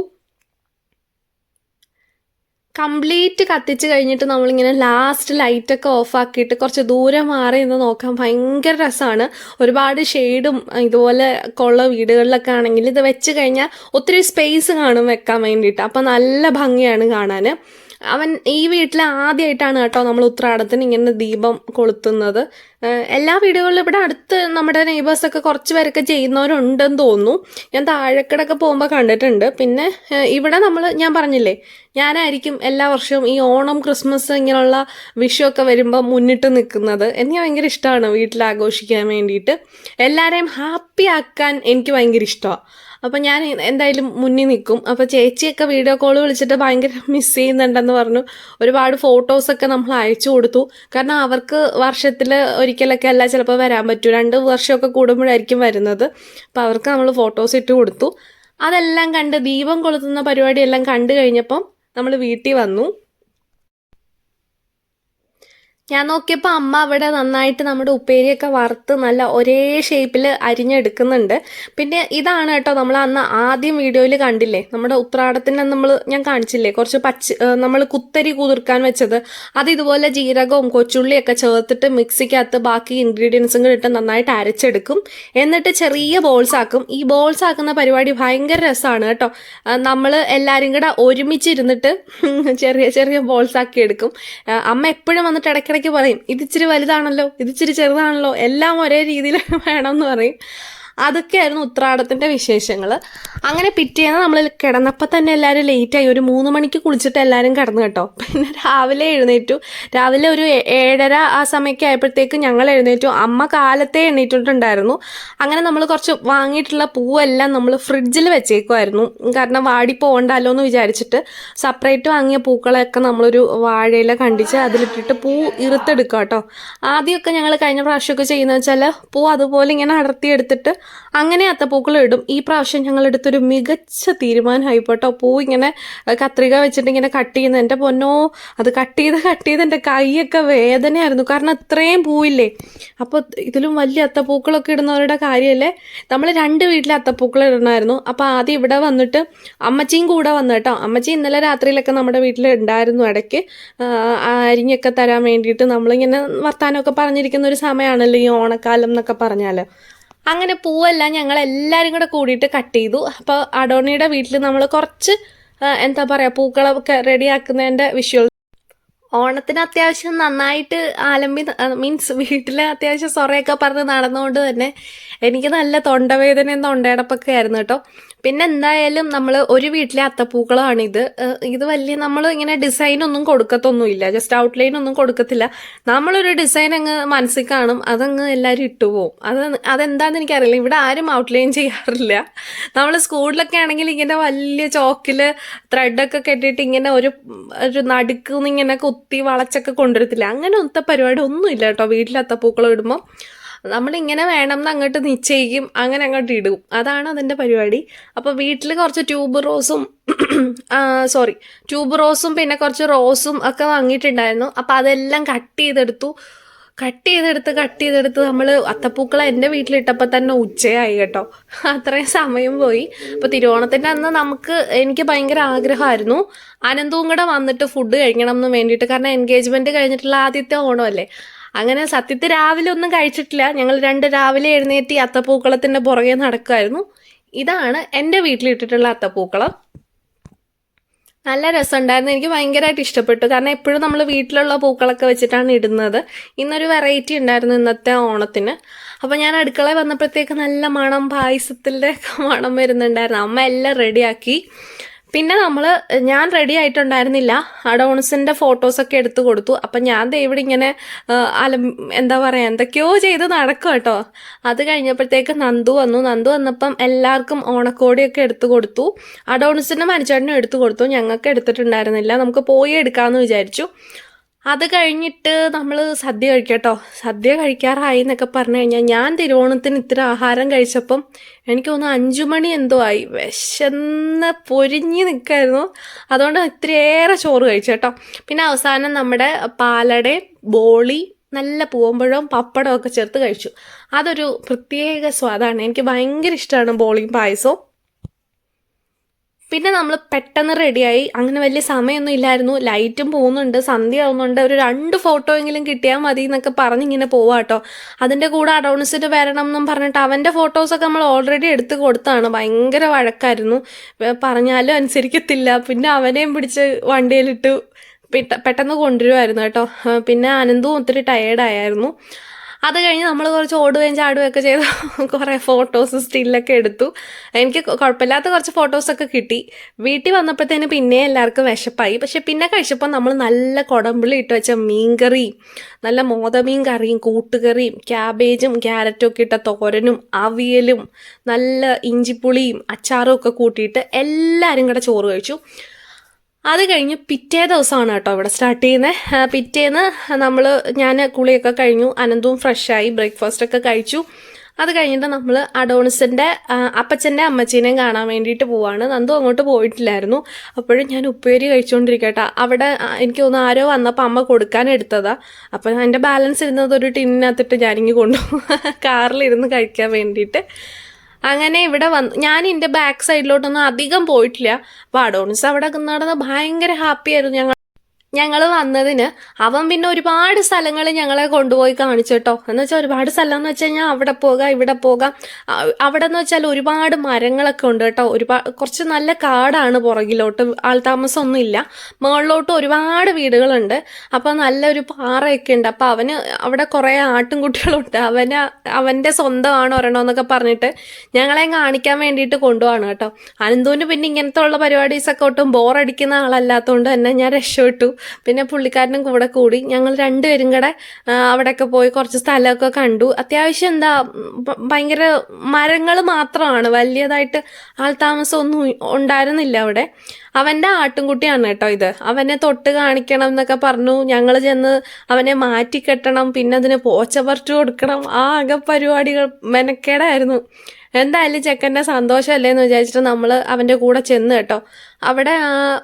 കംപ്ലീറ്റ് കത്തിച്ച് കഴിഞ്ഞിട്ട് നമ്മളിങ്ങനെ ലാസ്റ്റ് ലൈറ്റൊക്കെ ഓഫാക്കിയിട്ട് കുറച്ച് ദൂരെ മാറി നിന്ന് നോക്കാൻ ഭയങ്കര രസമാണ്. ഒരുപാട് ഷെയ്ഡും ഇതുപോലെ ഉള്ള വീടുകളിലൊക്കെ ആണെങ്കിൽ ഇത് വെച്ച് കഴിഞ്ഞാൽ ഒത്തിരി സ്പേസ് കാണും വെക്കാൻ വേണ്ടിയിട്ട്. അപ്പോൾ നല്ല ഭംഗിയാണ് കാണാൻ. അവൻ ഈ വീട്ടിൽ ആദ്യമായിട്ടാണ് കേട്ടോ നമ്മൾ ഉത്രാടത്തിന് ഇങ്ങനെ ദീപം കൊളുത്തുന്നത്. എല്ലാ വീടുകളിലും ഇവിടെ അടുത്ത് നമ്മുടെ നെയ്ബേഴ്സൊക്കെ കുറച്ച് പേരൊക്കെ ചെയ്യുന്നവരുണ്ടെന്ന് തോന്നുന്നു. ഞാൻ താഴെക്കടൊക്കെ പോകുമ്പോൾ കണ്ടിട്ടുണ്ട്. പിന്നെ ഇവിടെ ഞാൻ പറഞ്ഞില്ലേ, ഞാനായിരിക്കും എല്ലാ വർഷവും ഈ ഓണം, ക്രിസ്മസ്, ഇങ്ങനെയുള്ള വിഷുവൊക്കെ വരുമ്പോൾ മുന്നിട്ട് നിൽക്കുന്നത്. എനിക്ക് ഭയങ്കര ഇഷ്ടമാണ് വീട്ടിൽ ആഘോഷിക്കാൻ വേണ്ടിയിട്ട്. എല്ലാവരെയും ഹാപ്പി ആക്കാൻ എനിക്ക് ഭയങ്കര ഇഷ്ടമാണ്. അപ്പോൾ ഞാൻ എന്തായാലും മുന്നിൽ നിൽക്കും. അപ്പോൾ ചേച്ചിയൊക്കെ വീഡിയോ കോൾ വിളിച്ചിട്ട് ഭയങ്കര മിസ് ചെയ്യുന്നുണ്ടെന്ന് പറഞ്ഞു. ഒരുപാട് ഫോട്ടോസൊക്കെ നമ്മൾ അയച്ചു കൊടുത്തു. കാരണം അവർക്ക് വർഷത്തിൽ ഒരിക്കലൊക്കെ അല്ല ചിലപ്പോൾ വരാൻ പറ്റൂ, 2 വർഷമൊക്കെ കൂടുമ്പോഴായിരിക്കും വരുന്നത്. അപ്പോൾ അവർക്ക് നമ്മൾ ഫോട്ടോസ് ഇട്ട് കൊടുത്തു. അതെല്ലാം കണ്ട് ദീപം കൊളുത്തുന്ന പരിപാടിയെല്ലാം കണ്ടു കഴിഞ്ഞപ്പം നമ്മൾ വീട്ടിൽ വന്നു. ഞാൻ നോക്കിയപ്പോൾ അമ്മ അവിടെ നന്നായിട്ട് നമ്മുടെ ഉപ്പേരിയൊക്കെ വറുത്ത് നല്ല ഒരേ ഷേപ്പിൽ അരിഞ്ഞെടുക്കുന്നുണ്ട്. പിന്നെ ഇതാണ് കേട്ടോ നമ്മൾ അന്ന് ആദ്യം വീഡിയോയിൽ കണ്ടില്ലേ, നമ്മുടെ ഉത്രാടത്തിന് ഞാൻ കാണിച്ചില്ലേ കുറച്ച് നമ്മൾ കുത്തരി കുതിർക്കാൻ വെച്ചത്. അത് ഇതുപോലെ ജീരകവും കൊച്ചുള്ളിയൊക്കെ ചേർത്തിട്ട് മിക്സിക്കകത്ത് ബാക്കി ഇൻഗ്രീഡിയൻസും കൂടി ഇട്ട് നന്നായിട്ട് അരച്ചെടുക്കും. എന്നിട്ട് ചെറിയ ബോൾസ് ആക്കും. ഈ ബോൾസ് ആക്കുന്ന പരിപാടി ഭയങ്കര രസമാണ് കേട്ടോ. നമ്മൾ എല്ലാവരും കൂടെ ഒരുമിച്ചിരുന്നിട്ട് ചെറിയ ചെറിയ ബോൾസ് ആക്കി എടുക്കും. അമ്മ എപ്പോഴും വന്നിട്ട് ഇടയ്ക്കിടയ്ക്ക് പറയും ഇതിച്ചിരി വലുതാണല്ലോ, ഇതിച്ചിരി ചെറുതാണല്ലോ, എല്ലാം ഒരേ രീതിയിൽ വേണമെന്ന് പറയും. അതൊക്കെയായിരുന്നു ഉത്രാടത്തിൻ്റെ വിശേഷങ്ങൾ. അങ്ങനെ പിറ്റേന്ന് നമ്മൾ കിടന്നപ്പോൾ തന്നെ എല്ലാവരും ലേറ്റായി. ഒരു 3 മണിക്ക് കുളിച്ചിട്ട് എല്ലാവരും കിടന്നു കേട്ടോ. പിന്നെ രാവിലെ എഴുന്നേറ്റു. രാവിലെ ഒരു 7:30 ആ സമയമൊക്കെ ആയപ്പോഴത്തേക്ക് ഞങ്ങൾ എഴുന്നേറ്റു. അമ്മ കാലത്തെ എണീറ്റിട്ടുണ്ടായിരുന്നു. അങ്ങനെ നമ്മൾ കുറച്ച് വാങ്ങിയിട്ടുള്ള പൂവെല്ലാം നമ്മൾ ഫ്രിഡ്ജിൽ വെച്ചേക്കുമായിരുന്നു. കാരണം വാടി പോകണ്ടല്ലോ എന്ന് വിചാരിച്ചിട്ട് സെപ്പറേറ്റ് വാങ്ങിയ പൂക്കളെയൊക്കെ നമ്മളൊരു വാഴയില കണ്ടിച്ച് അതിലിട്ടിട്ട് പൂ ഇറുത്തെടുക്കുക കേട്ടോ. ആദ്യമൊക്കെ ഞങ്ങൾ കഴിഞ്ഞ പ്രാവശ്യമൊക്കെ ചെയ്യുന്നത് വെച്ചാൽ പൂ അതുപോലെ ഇങ്ങനെ അടർത്തിയെടുത്തിട്ട് അങ്ങനെ അത്തപ്പൂക്കൾ ഇടും. ഈ പ്രാവശ്യം ഞങ്ങൾ എടുത്തൊരു മികച്ച തീരുമാനമായി പോട്ടോ. പൂ ഇങ്ങനെ കത്രിക വെച്ചിട്ട് ഇങ്ങനെ കട്ട് ചെയ്യുന്നത്, എൻ്റെ പൊന്നോ അത് കട്ട് ചെയ്ത് എൻ്റെ കൈയൊക്കെ വേദനയായിരുന്നു. കാരണം അത്രയും പൂവില്ലേ. അപ്പോൾ ഇതിലും വലിയ അത്തപ്പൂക്കളൊക്കെ ഇടുന്നവരുടെ കാര്യമല്ലേ. നമ്മൾ 2 വീട്ടിലെ അത്തപ്പൂക്കൾ ഇടണമായിരുന്നു. അപ്പോൾ ആദ്യം ഇവിടെ വന്നിട്ട് അമ്മച്ചിയും കൂടെ വന്നു കേട്ടോ. അമ്മച്ചി ഇന്നലെ രാത്രിയിലൊക്കെ നമ്മുടെ വീട്ടിൽ ഉണ്ടായിരുന്നു. ഇടയ്ക്ക് അരിഞ്ഞൊക്കെ തരാൻ വേണ്ടിയിട്ട് നമ്മളിങ്ങനെ വർത്താനമൊക്കെ പറഞ്ഞിരിക്കുന്ന ഒരു സമയമാണല്ലോ ഈ ഓണക്കാലം എന്നൊക്കെ പറഞ്ഞാൽ. അങ്ങനെ പൂവെല്ലാം ഞങ്ങൾ എല്ലാവരും കൂടെ കൂടിയിട്ട് കട്ട് ചെയ്തു. അപ്പോൾ അഡോണിയുടെ വീട്ടിൽ നമ്മൾ കുറച്ച് എന്താ പറയുക പൂക്കളൊക്കെ റെഡിയാക്കുന്നതിൻ്റെ വിഷ്വൽ ഓണത്തിന് അത്യാവശ്യം നന്നായിട്ട് ആലമ്പി മീൻസ് വീട്ടിൽ അത്യാവശ്യം സൊറയൊക്കെ പറഞ്ഞ് നടന്നുകൊണ്ട് തന്നെ എനിക്ക് നല്ല തൊണ്ടവേദനയും തൊണ്ടയടപ്പൊക്കെ ആയിരുന്നു കേട്ടോ. പിന്നെ എന്തായാലും നമ്മൾ ഒരു വീട്ടിലെ അത്തപ്പൂക്കളമാണിത്. ഇത് വലിയ നമ്മൾ ഇങ്ങനെ ഡിസൈൻ ഒന്നും കൊടുക്കത്തൊന്നുമില്ല, ജസ്റ്റ് ഔട്ട്ലൈൻ ഒന്നും കൊടുക്കത്തില്ല. നമ്മളൊരു ഡിസൈൻ അങ്ങ് മനസ്സിൽ കാണും, അതങ്ങ് എല്ലാവരും ഇട്ടുപോകും. അതെന്താണെന്ന് എനിക്കറിയില്ല. ഇവിടെ ആരും ഔട്ട്ലൈൻ ചെയ്യാറില്ല. നമ്മൾ സ്കൂളിലൊക്കെ ആണെങ്കിൽ ഇങ്ങനെ വലിയ ചോക്കിൽ ത്രെഡൊക്കെ കെട്ടിയിട്ട് ഇങ്ങനെ ഒരു നടുക്കുന്ന് ഇങ്ങനെ കുത്തി വളച്ചൊക്കെ കൊണ്ടുവരത്തില്ല. അങ്ങനത്തെ പരിപാടി ഒന്നുമില്ല കേട്ടോ. വീട്ടിൽ അത്തപ്പൂക്കളം ഇടുമ്പോൾ നമ്മളിങ്ങനെ വേണം എന്ന് അങ്ങോട്ട് നിശ്ചയിക്കും, അങ്ങനെ അങ്ങോട്ട് ഇടും. അതാണ് അതിൻ്റെ പരിപാടി. അപ്പോൾ വീട്ടിൽ കുറച്ച് ട്യൂബ് റോസും പിന്നെ കുറച്ച് റോസും ഒക്കെ വാങ്ങിയിട്ടുണ്ടായിരുന്നു. അപ്പോൾ അതെല്ലാം കട്ട് ചെയ്തെടുത്ത് നമ്മൾ അത്തപ്പൂക്കളം എൻ്റെ വീട്ടിലിട്ടപ്പോൾ തന്നെ ഉച്ചയായി കേട്ടോ. അത്രയും സമയം പോയി. അപ്പോൾ തിരുവോണത്തിൻ്റെ അന്ന് എനിക്ക് ഭയങ്കര ആഗ്രഹമായിരുന്നു അനന്തവും കൂടെ വന്നിട്ട് ഫുഡ് കഴിക്കണം എന്ന് വേണ്ടിയിട്ട്. കാരണം എൻഗേജ്മെൻറ്റ് കഴിഞ്ഞിട്ടുള്ള ആദ്യത്തെ ഓണമല്ലേ. അങ്ങനെ സത്യത്തിൽ രാവിലെ ഒന്നും കഴിച്ചിട്ടില്ല. ഞങ്ങൾ രാവിലെ എഴുന്നേറ്റ് അത്തപ്പൂക്കളത്തിൻ്റെ പുറകെ നടക്കുമായിരുന്നു. ഇതാണ് എൻ്റെ വീട്ടിലിട്ടിട്ടുള്ള അത്തപ്പൂക്കളം. നല്ല രസമുണ്ടായിരുന്നു. എനിക്ക് ഭയങ്കരമായിട്ട് ഇഷ്ടപ്പെട്ടു. കാരണം എപ്പോഴും നമ്മൾ വീട്ടിലുള്ള പൂക്കളൊക്കെ വെച്ചിട്ടാണ് ഇടുന്നത്. ഇന്നൊരു വെറൈറ്റി ഉണ്ടായിരുന്നു ഇന്നത്തെ ഓണത്തിന്. അപ്പോൾ ഞാൻ അടുക്കളയിൽ വന്നപ്പോഴത്തേക്ക് നല്ല മണം, പായസത്തിൻ്റെ മണം വരുന്നുണ്ടായിരുന്നു. അമ്മ എല്ലാം റെഡിയാക്കി. പിന്നെ ഞാൻ റെഡി ആയിട്ടുണ്ടായിരുന്നില്ല. അഡോൺസിൻ്റെ ഫോട്ടോസൊക്കെ എടുത്തു കൊടുത്തു. അപ്പം ഞാൻ ഇവിടെ ഇങ്ങനെ എന്താ പറയുക, എന്തൊക്കെയോ ചെയ്ത് നടക്കും കേട്ടോ. അത് കഴിഞ്ഞപ്പോഴത്തേക്ക് നന്ദു വന്നപ്പം എല്ലാവർക്കും ഓണക്കോടിയൊക്കെ എടുത്തു കൊടുത്തു. അഡോൺസിൻ്റെ മനുച്ചേട്ടനും എടുത്തു കൊടുത്തു. ഞങ്ങൾക്ക് എടുത്തിട്ടുണ്ടായിരുന്നില്ല. നമുക്ക് പോയി എടുക്കാമെന്ന് വിചാരിച്ചു. അത് കഴിഞ്ഞിട്ട് നമ്മൾ സദ്യ കഴിക്കട്ടോ. സദ്യ കഴിക്കാറായി എന്നൊക്കെ പറഞ്ഞു കഴിഞ്ഞാൽ ഞാൻ തിരുവോണത്തിന് ഇത്ര ആഹാരം കഴിച്ചപ്പം എനിക്ക് തോന്നുന്നു 5 മണി എന്തോ ആയി. വിശന്ന് പൊരിഞ്ഞ് നിൽക്കായിരുന്നു. അതുകൊണ്ട് ഇത്രയേറെ ചോറ് കഴിച്ചു കേട്ടോ. പിന്നെ അവസാനം നമ്മുടെ പാലടയും ബോളി, നല്ല പൂവമ്പഴവും പപ്പടവും ഒക്കെ ചേർത്ത് കഴിച്ചു. അതൊരു പ്രത്യേക സ്വാദാണ്. എനിക്ക് ഭയങ്കര ഇഷ്ടമാണ് ബോളിയും പായസവും. പിന്നെ നമ്മൾ പെട്ടെന്ന് റെഡിയായി. അങ്ങനെ വലിയ സമയമൊന്നും ഇല്ലായിരുന്നു. ലൈറ്റും പോകുന്നുണ്ട്, സന്ധ്യ ആവുന്നുണ്ട്. ഒരു 2 ഫോട്ടോ എങ്കിലും കിട്ടിയാൽ മതി എന്നൊക്കെ പറഞ്ഞിങ്ങനെ പോവാട്ടോ. അതിൻ്റെ കൂടെ അഡോൺസിന് വരണം എന്നും പറഞ്ഞിട്ട് അവൻ്റെ ഫോട്ടോസൊക്കെ നമ്മൾ ഓൾറെഡി എടുത്ത് കൊടുത്താണ്. ഭയങ്കര വഴക്കായിരുന്നു, പറഞ്ഞാലും അനുസരിക്കത്തില്ല. പിന്നെ അവനെയും പിടിച്ച് വണ്ടിയിലിട്ട് പെട്ടെന്ന് കൊണ്ടുവരുമായിരുന്നു കേട്ടോ. പിന്നെ അനന്തും ഒത്തിരി ടയേർഡായിരുന്നു. അത് കഴിഞ്ഞ് നമ്മൾ കുറച്ച് ഓടുകയും ചാടുകയൊക്കെ ചെയ്ത് കുറേ ഫോട്ടോസ് സ്റ്റില്ലൊക്കെ എടുത്തു. എനിക്ക് കുഴപ്പമില്ലാത്ത കുറച്ച് ഫോട്ടോസൊക്കെ കിട്ടി. വീട്ടിൽ വന്നപ്പോഴത്തേന് പിന്നെ എല്ലാവർക്കും വിശപ്പായി. പക്ഷെ പിന്നെ കഴിച്ചപ്പോൾ നമ്മൾ നല്ല കുടംപുളി ഇട്ട് വെച്ച മീൻകറിയും നല്ല മോതമീൻ കറിയും കൂട്ടുകറിയും ക്യാബേജും ക്യാരറ്റും ഒക്കെ ഇട്ട തോരനും അവിയലും നല്ല ഇഞ്ചിപ്പുളിയും അച്ചാറും ഒക്കെ കൂട്ടിയിട്ട് എല്ലാവരും കൂടെ ചോറ് കഴിച്ചു. അത് കഴിഞ്ഞ് പിറ്റേ ദിവസമാണ് കേട്ടോ ഇവിടെ സ്റ്റാർട്ട് ചെയ്യുന്നത്. പിറ്റേന്ന് ഞാൻ കുളിയൊക്കെ കഴിഞ്ഞു, അനന്തവും ഫ്രഷായി, ബ്രേക്ക്ഫാസ്റ്റൊക്കെ കഴിച്ചു. അത് കഴിഞ്ഞിട്ട് നമ്മൾ അഡോണിസിൻ്റെ അപ്പച്ചൻ്റെ അമ്മച്ചീനെയും കാണാൻ വേണ്ടിയിട്ട് പോവാണ്. നന്ദു അങ്ങോട്ട് പോയിട്ടില്ലായിരുന്നു. അപ്പോഴും ഞാൻ ഉപ്പേരി കഴിച്ചുകൊണ്ടിരിക്കട്ടെ. അവിടെ എനിക്ക് തോന്നുന്നു ആരോ വന്നപ്പോൾ അമ്മ കൊടുക്കാൻ എടുത്തതാണ്. അപ്പോൾ എൻ്റെ ബാലൻസ് ഇരുന്നത് ഒരു ടിന്നിനകത്തിട്ട് ഞാനിങ്ങ് കൊണ്ടുപോകും കാറിലിരുന്ന് കഴിക്കാൻ വേണ്ടിയിട്ട്. അങ്ങനെ ഇവിടെ ഞാൻ എൻ്റെ ബാക്ക് സൈഡിലോട്ടൊന്നും അധികം പോയിട്ടില്ല. അപ്പോൾ അഡോണിസ് അവിടെ നടന്ന് ഭയങ്കര ഹാപ്പിയായിരുന്നു. ഞങ്ങൾ വന്നതിന് അവൻ പിന്നെ ഒരുപാട് സ്ഥലങ്ങൾ ഞങ്ങളെ കൊണ്ടുപോയി കാണിച്ചു കേട്ടോ. എന്ന് വെച്ചാൽ ഒരുപാട് സ്ഥലം എന്ന് വെച്ച് കഴിഞ്ഞാൽ അവിടെ പോകാം ഇവിടെ പോകാം. അവിടെ എന്ന് വെച്ചാൽ ഒരുപാട് മരങ്ങളൊക്കെ ഉണ്ട് കേട്ടോ. കുറച്ച് നല്ല കാടാണ് പുറകിലോട്ട്, ആൾതാമസമൊന്നും ഇല്ല. മുകളിലോട്ട് ഒരുപാട് വീടുകളുണ്ട്. അപ്പോൾ നല്ലൊരു പാറയൊക്കെ ഉണ്ട്. അപ്പോൾ അവന് അവിടെ കുറേ ആട്ടിൻകുട്ടികളുണ്ട്. അവൻ്റെ സ്വന്തമാണ് ഒരെണ്ണമെന്നൊക്കെ പറഞ്ഞിട്ട് ഞങ്ങളെ കാണിക്കാൻ വേണ്ടിയിട്ട് കൊണ്ടുപോവാണ് കേട്ടോ. അനന്തുവിന് പിന്നെ ഇങ്ങനത്തെ ഉള്ള പരിപാടീസൊക്കെ ഒട്ടും ബോറടിക്കുന്ന ആളല്ലാത്തതുകൊണ്ട് തന്നെ ഞാൻ രക്ഷപ്പെട്ടു. പിന്നെ പുള്ളിക്കാരനും കൂടെ കൂടി ഞങ്ങൾ 2 പേരും കൂടെ അവിടെയൊക്കെ പോയി കുറച്ച് സ്ഥലമൊക്കെ കണ്ടു. അത്യാവശ്യം ഭയങ്കര മരങ്ങൾ മാത്രമാണ്, വലിയതായിട്ട് ആൾതാമസമൊന്നും ഉണ്ടായിരുന്നില്ല അവിടെ. അവൻ്റെ ആട്ടിൻകുട്ടിയാണ് കേട്ടോ ഇത്. അവനെ തൊട്ട് കാണിക്കണം എന്നൊക്കെ പറഞ്ഞു. ഞങ്ങൾ ചെന്ന് അവനെ മാറ്റിക്കെട്ടണം, പിന്നെ അതിന് പോച്ച പറിച്ചു കൊടുക്കണം. ആകെ പരിപാടികൾ മെനക്കേടായിരുന്നു. എന്തായാലും ചെക്കൻ്റെ സന്തോഷമല്ലേ എന്ന് വിചാരിച്ചിട്ട് നമ്മൾ അവൻ്റെ കൂടെ ചെന്ന് കേട്ടോ. അവിടെ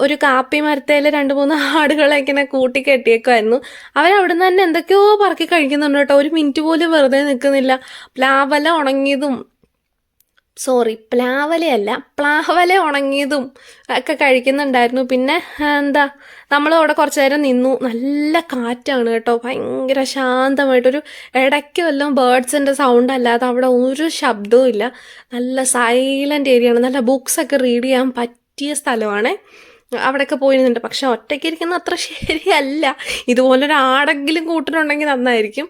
ഒരു കാപ്പി മരത്തേൽ 2-3 ആടുകളെ ഇങ്ങനെ കൂട്ടി കെട്ടിയേക്കുമായിരുന്നു. അവരവിടെ നിന്ന് തന്നെ എന്തൊക്കെയോ പറക്കി കഴിക്കുന്നുണ്ട് കേട്ടോ. ഒരു മിനിറ്റ് പോലും വെറുതെ നിൽക്കുന്നില്ല. പ്ലാവല ഉണങ്ങിയതും ഒക്കെ കഴിക്കുന്നുണ്ടായിരുന്നു. പിന്നെ നമ്മളവിടെ കുറച്ച് നേരം നിന്നു. നല്ല കാറ്റാണ് കേട്ടോ, ഭയങ്കര ശാന്തമായിട്ടൊരു ഇടയ്ക്ക് വല്ലതും ബേർഡ്സിൻ്റെ സൗണ്ട് അല്ലാതെ അവിടെ ഒരു ശബ്ദവും ഇല്ല. നല്ല സൈലൻ്റ് ഏരിയയാണ്. നല്ല ബുക്സൊക്കെ റീഡ് ചെയ്യാൻ പറ്റിയ സ്ഥലമാണ്. അവിടെയൊക്കെ പോയിരുന്നുണ്ട്. പക്ഷെ ഒറ്റയ്ക്ക് ഇരിക്കുന്ന അത്ര ശരിയല്ല. ഇതുപോലൊരു ആടെങ്കിലും കൂട്ടിനുണ്ടെങ്കിൽ നന്നായിരിക്കും.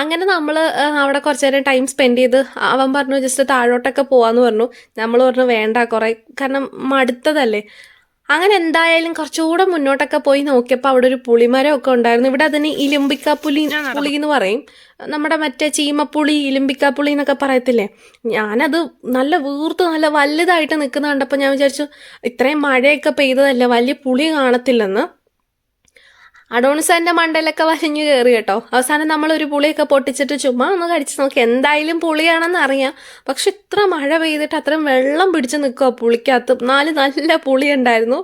അങ്ങനെ നമ്മൾ അവിടെ കുറച്ച് നേരം ടൈം സ്പെൻഡ് ചെയ്ത് അവൻ പറഞ്ഞു ജസ്റ്റ് താഴോട്ടൊക്കെ പോവാന്ന് പറഞ്ഞു. നമ്മൾ പറഞ്ഞു വേണ്ട, കുറേ കാരണം മടുത്തതല്ലേ. അങ്ങനെ എന്തായാലും കുറച്ചുകൂടെ മുന്നോട്ടൊക്കെ പോയി നോക്കിയപ്പോൾ അവിടെ ഒരു പുളിമരമൊക്കെ ഉണ്ടായിരുന്നു. ഇവിടെ അതിന് പുളി എന്ന് പറയും. നമ്മുടെ മറ്റേ ചീമപ്പുളി, ഇലിമ്പിക്കാപ്പുളി എന്നൊക്കെ പറയത്തില്ലേ. ഞാനത് നല്ല വീർത്ത് നല്ല വലുതായിട്ട് നിൽക്കുന്ന കണ്ടപ്പോൾ ഞാൻ വിചാരിച്ചു ഇത്രയും മഴയൊക്കെ പെയ്തതല്ലേ, വലിയ പുളി കാണത്തില്ലെന്ന്. അഡോണിസാൻ്റെ മണ്ടയിലൊക്കെ വലിഞ്ഞു കയറി കേട്ടോ. അവസാനം നമ്മളൊരു പുളിയൊക്കെ പൊട്ടിച്ചിട്ട് ചുമ്മാ ഒന്ന് കടിച്ച് നോക്കി. എന്തായാലും പുളിയാണെന്ന് അറിയാം, പക്ഷെ ഇത്ര മഴ പെയ്തിട്ട് അത്രയും വെള്ളം പിടിച്ച് നിൽക്കുക പുളിക്കകത്ത്. നല്ല പുളി ഉണ്ടായിരുന്നു.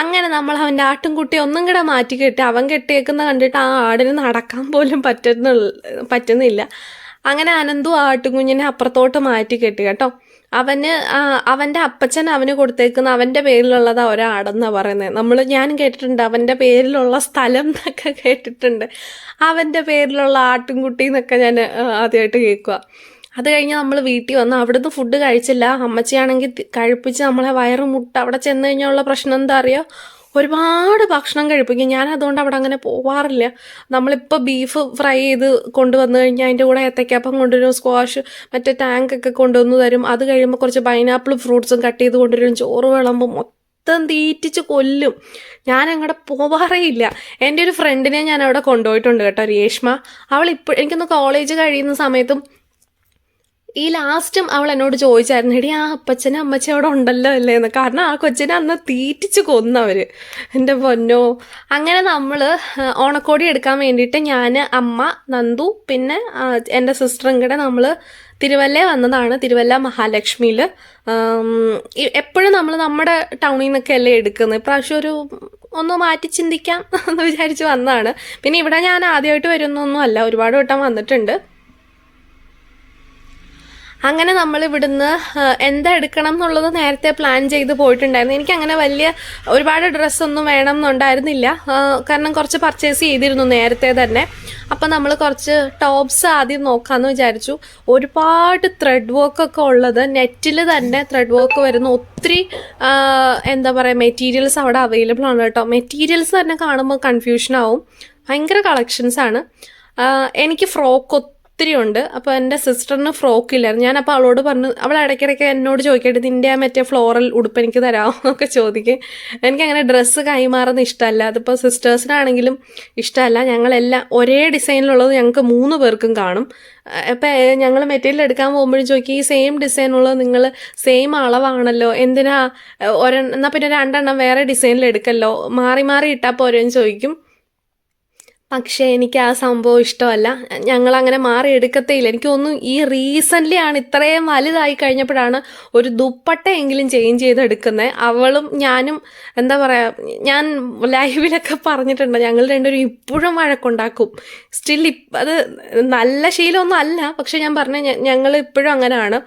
അങ്ങനെ നമ്മൾ അവൻ്റെ ആട്ടുംകുട്ടി ഒന്നും കൂടെ മാറ്റി കെട്ടി. അവൻ കെട്ടിയേക്കുന്ന കണ്ടിട്ട് ആ ആടിന് നടക്കാൻ പോലും പറ്റുന്നില്ല. അങ്ങനെ അനന്തു ആട്ടുംകുഞ്ഞിനെ അപ്പുറത്തോട്ട് മാറ്റി കെട്ടി കേട്ടോ. അവൻ്റെ അപ്പച്ചൻ അവന് കൊടുത്തേക്കുന്ന അവൻ്റെ പേരിലുള്ളതാ ഒരാടെന്നാണ് പറയുന്നത്. ഞാൻ കേട്ടിട്ടുണ്ട് അവൻ്റെ പേരിലുള്ള സ്ഥലം എന്നൊക്കെ കേട്ടിട്ടുണ്ട്. അവൻ്റെ പേരിലുള്ള ആട്ടിൻകുട്ടി എന്നൊക്കെ ഞാൻ ആദ്യമായിട്ട് കേൾക്കുക. അത് കഴിഞ്ഞ് നമ്മൾ വീട്ടിൽ വന്ന് അവിടുന്ന് ഫുഡ് കഴിച്ചില്ല. അമ്മച്ചിയാണെങ്കിൽ കഴിപ്പിച്ച് നമ്മളെ വയറ് മുട്ട. അവിടെ ചെന്ന് കഴിഞ്ഞുള്ള പ്രശ്നം എന്താ അറിയോ, ഒരുപാട് ഭക്ഷണം കഴിപ്പിക്കും. ഞാൻ അതുകൊണ്ട് അവിടെ അങ്ങനെ പോവാറില്ല. നമ്മളിപ്പോൾ ബീഫ് ഫ്രൈ ചെയ്ത് കൊണ്ടുവന്നു കഴിഞ്ഞാൽ അതിൻ്റെ കൂടെ ഏത്തയ്ക്കാപ്പം കൊണ്ടുവരും, സ്ക്വാഷ് മറ്റേ ടാങ്കൊക്കെ കൊണ്ടുവന്ന് തരും. അത് കഴിയുമ്പോൾ കുറച്ച് പൈനാപ്പിൾ ഫ്രൂട്ട്സും കട്ട് ചെയ്ത് കൊണ്ടുവരും. ചോറ് വിളമ്പും മൊത്തം തീറ്റിച്ച് കൊല്ലും. ഞാൻ അങ്ങോട്ട് പോവാറേ ഇല്ല. എൻ്റെ ഒരു ഫ്രണ്ടിനെ ഞാൻ അവിടെ കൊണ്ടുപോയിട്ടുണ്ട് കേട്ടോ, രേഷ്മ. അവൾ എനിക്കൊന്ന് കോളേജ് കഴിയുന്ന സമയത്തും ഈ ലാസ്റ്റും അവൾ എന്നോട് ചോദിച്ചായിരുന്നു, എടി ആ അപ്പച്ചനും അമ്മച്ചി അവിടെ ഉണ്ടല്ലോ അല്ലേ എന്ന്. കാരണം ആ കൊച്ചിനെ അന്ന് തീറ്റിച്ച് കൊന്നവർ, എൻ്റെ പൊന്നോ. അങ്ങനെ നമ്മൾ ഓണക്കോടി എടുക്കാൻ വേണ്ടിയിട്ട് ഞാൻ, അമ്മ, നന്ദു, പിന്നെ എൻ്റെ സിസ്റ്ററും കൂടെ നമ്മൾ തിരുവല്ല വന്നതാണ്. തിരുവല്ല മഹാലക്ഷ്മിയിൽ. എപ്പോഴും നമ്മൾ നമ്മുടെ ടൗണിൽ നിന്നൊക്കെ അല്ലേ എടുക്കുന്നത്. ഇപ്രാവശ്യം ഒന്ന് മാറ്റി ചിന്തിക്കാം എന്ന് വിചാരിച്ച് വന്നതാണ്. പിന്നെ ഇവിടെ ഞാൻ ആദ്യമായിട്ട് വരുന്നൊന്നും അല്ല, ഒരുപാട് വട്ടം വന്നിട്ടുണ്ട്. അങ്ങനെ നമ്മൾ ഇവിടുന്ന് എന്താ എടുക്കണം എന്നുള്ളത് നേരത്തെ പ്ലാൻ ചെയ്ത് പോയിട്ടുണ്ടായിരുന്നു. എനിക്കങ്ങനെ വലിയ ഒരുപാട് ഡ്രസ്സൊന്നും വേണം എന്നുണ്ടായിരുന്നില്ല, കാരണം കുറച്ച് പർച്ചേസ് ചെയ്തിരുന്നു നേരത്തെ തന്നെ. അപ്പം നമ്മൾ കുറച്ച് ടോപ്സ് ആദ്യം നോക്കാമെന്ന് വിചാരിച്ചു. ഒരുപാട് ത്രെഡ് വർക്കൊക്കെ ഉള്ളത്, നെറ്റിൽ തന്നെ ത്രെഡ് വർക്ക് വരുന്ന ഒത്തിരി എന്താ പറയുക മെറ്റീരിയൽസ് അവിടെ അവൈലബിൾ ആണ് കേട്ടോ. മെറ്റീരിയൽസ് തന്നെ കാണുമ്പോൾ കൺഫ്യൂഷനാവും. ഭയങ്കര കളക്ഷൻസാണ്. എനിക്ക് ഫ്രോക്ക് ഒത്തിരി ഉണ്ട്. അപ്പോൾ എൻ്റെ സിസ്റ്ററിന് ഫ്രോക്കില്ലായിരുന്നു. ഞാനപ്പോൾ അവളോട് പറഞ്ഞു, അവൾ ഇടയ്ക്കിടയ്ക്ക് എന്നോട് ചോദിക്കട്ടെ നിൻ്റെ ആ മറ്റേ ഫ്ലോറൽ ഉടുപ്പ് എനിക്ക് തരാമോ എന്നൊക്കെ ചോദിക്കും. എനിക്കങ്ങനെ ഡ്രസ്സ് കൈമാറുന്ന ഇഷ്ടമല്ല. അതിപ്പോൾ സിസ്റ്റേഴ്സിനാണെങ്കിലും ഇഷ്ടമല്ല. ഞങ്ങളെല്ലാം ഒരേ ഡിസൈനിലുള്ളത് ഞങ്ങൾക്ക് 3 പേർക്കും കാണും. അപ്പം ഞങ്ങൾ മെറ്റീരിയൽ എടുക്കാൻ പോകുമ്പോഴും ചോദിക്കും, ഈ സെയിം ഡിസൈനുള്ളത് നിങ്ങൾ സെയിം അളവാണല്ലോ, എന്തിനാ എന്നാൽ പിന്നെ 2 എണ്ണം വേറെ ഡിസൈനിൽ എടുക്കല്ലോ, മാറി മാറി ഇട്ടാൽ പോരെന്ന് ചോദിക്കും. പക്ഷേ എനിക്ക് ആ സംഭവം ഇഷ്ടമല്ല. ഞങ്ങളങ്ങനെ മാറി എടുക്കത്തേയില്ല. എനിക്ക് തോന്നുന്നു ഈ റീസെൻ്റ്ലി ആണ് ഇത്രയും വലുതായി കഴിഞ്ഞപ്പോഴാണ് ഒരു ദുപ്പട്ടയെങ്കിലും ചേഞ്ച് ചെയ്തെടുക്കുന്നത്. അവളും ഞാനും എന്താ പറയുക, ഞാൻ ലൈവിലൊക്കെ പറഞ്ഞിട്ടുണ്ട്, ഞങ്ങൾ രണ്ടുപേരും ഇപ്പോഴും വഴക്കുണ്ടാക്കും. സ്റ്റിൽ അത് നല്ല ശീലമൊന്നും അല്ല, പക്ഷെ ഞാൻ പറഞ്ഞ ഞങ്ങൾ ഇപ്പോഴും അങ്ങനെയാണ്.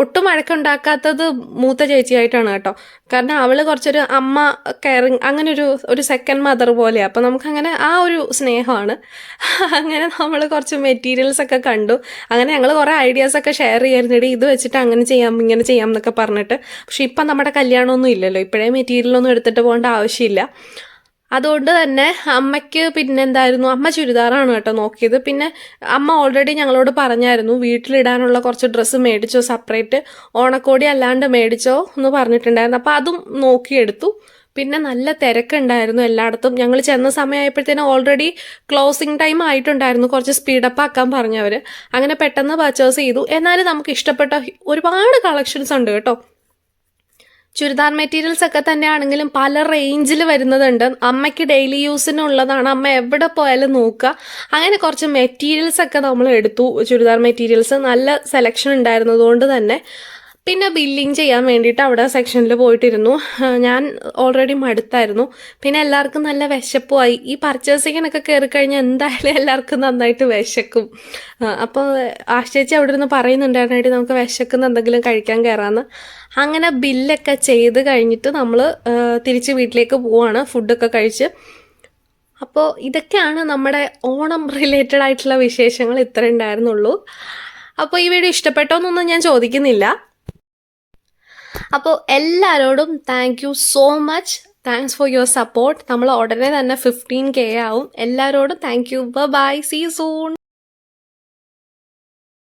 ഒട്ടും വഴക്കുണ്ടാക്കാത്തത് മൂത്ത ചേച്ചിയായിട്ടാണ് കേട്ടോ. കാരണം അവൾ കുറച്ചൊരു അമ്മ കെയറിങ്, അങ്ങനെ ഒരു സെക്കൻഡ് മദർ പോലെയാണ്. അപ്പോൾ നമുക്കങ്ങനെ ആ ഒരു സ്നേഹമാണ്. അങ്ങനെ നമ്മൾ കുറച്ച് മെറ്റീരിയൽസൊക്കെ കണ്ടു. അങ്ങനെ ഞങ്ങൾ കുറേ ഐഡിയാസൊക്കെ ഷെയർ ചെയ്യാറുണ്ട്. ഇത് വെച്ചിട്ട് അങ്ങനെ ചെയ്യാം ഇങ്ങനെ ചെയ്യാം എന്നൊക്കെ പറഞ്ഞിട്ട്. പക്ഷെ ഇപ്പം നമ്മുടെ കല്യാണമൊന്നും ഇല്ലല്ലോ, ഇപ്പോഴേ മെറ്റീരിയലൊന്നും എടുത്തിട്ട് പോകേണ്ട ആവശ്യമില്ല. അതുകൊണ്ട് തന്നെ അമ്മയ്ക്ക് പിന്നെന്തായിരുന്നു, അമ്മ ചുരിദാറാണ് കേട്ടോ നോക്കിയത്. പിന്നെ അമ്മ ഓൾറെഡി ഞങ്ങളോട് പറഞ്ഞായിരുന്നു വീട്ടിലിടാനുള്ള കുറച്ച് ഡ്രസ്സ് മേടിച്ചോ, സെപ്പറേറ്റ് ഓണക്കോടി അല്ലാണ്ട് മേടിച്ചോ എന്ന് പറഞ്ഞിട്ടുണ്ടായിരുന്നു. അപ്പോൾ അതും നോക്കിയെടുത്തു. പിന്നെ നല്ല തിരക്കുണ്ടായിരുന്നു എല്ലായിടത്തും. ഞങ്ങൾ ചെന്ന സമയമായപ്പോഴത്തേനും ഓൾറെഡി ക്ലോസിങ് ടൈം ആയിട്ടുണ്ടായിരുന്നു. കുറച്ച് സ്പീഡപ്പ് ആക്കാൻ പറഞ്ഞവർ. അങ്ങനെ പെട്ടെന്ന് പർച്ചേസ് ചെയ്തു. എന്നാലും നമുക്ക് ഇഷ്ടപ്പെട്ട ഒരുപാട് കളക്ഷൻസ് ഉണ്ട് കേട്ടോ. ചുരിദാർ മെറ്റീരിയൽസ് ഒക്കെ തന്നെയാണെങ്കിലും പല റേഞ്ചിൽ വരുന്നതുണ്ട്. അമ്മയ്ക്ക് ഡെയിലി യൂസിനുള്ളതാണ്. അമ്മ എവിടെ പോയാലും നോക്കുക. അങ്ങനെ കുറച്ച് മെറ്റീരിയൽസ് ഒക്കെ നമ്മൾ എടുത്തു. ചുരിദാർ മെറ്റീരിയൽസ് നല്ല സെലക്ഷൻ ഉണ്ടായിരുന്നതുകൊണ്ട് തന്നെ. പിന്നെ ബില്ലിങ് ചെയ്യാൻ വേണ്ടിയിട്ട് അവിടെ സെക്ഷനിൽ പോയിട്ടിരുന്നു. ഞാൻ ഓൾറെഡി മടുത്തായിരുന്നു. പിന്നെ എല്ലാവർക്കും നല്ല വിശപ്പുമായി. ഈ പർച്ചേസിങ്ങിനൊക്കെ കയറി കഴിഞ്ഞാൽ എന്തായാലും എല്ലാവർക്കും നന്നായിട്ട് വിശക്കും. അപ്പോൾ ആശ്ചേച്ചി അവിടെ ഇരുന്ന് പറയുന്നുണ്ടായിരുന്നു, നമുക്ക് വിശക്കുന്ന എന്തെങ്കിലും കഴിക്കാൻ കയറാമെന്ന്. അങ്ങനെ ബില്ലൊക്കെ ചെയ്ത് കഴിഞ്ഞിട്ട് നമ്മൾ തിരിച്ച് വീട്ടിലേക്ക് പോവാണ്, ഫുഡൊക്കെ കഴിച്ച്. അപ്പോൾ ഇതൊക്കെയാണ് നമ്മുടെ ഓണം റിലേറ്റഡ് ആയിട്ടുള്ള വിശേഷങ്ങൾ. ഇത്ര ഉണ്ടായിരുന്നുള്ളൂ. അപ്പോൾ ഈ വീഡിയോ ഇഷ്ടപ്പെട്ടോ എന്നൊന്നും ഞാൻ ചോദിക്കുന്നില്ല. അപ്പോൾ എല്ലാവരോടും thank you so much. Thanks for your support. നമ്മൾ ഉടനെ തന്നെ 15K ആവും. എല്ലാവരോടും thank you. Bye. See you soon.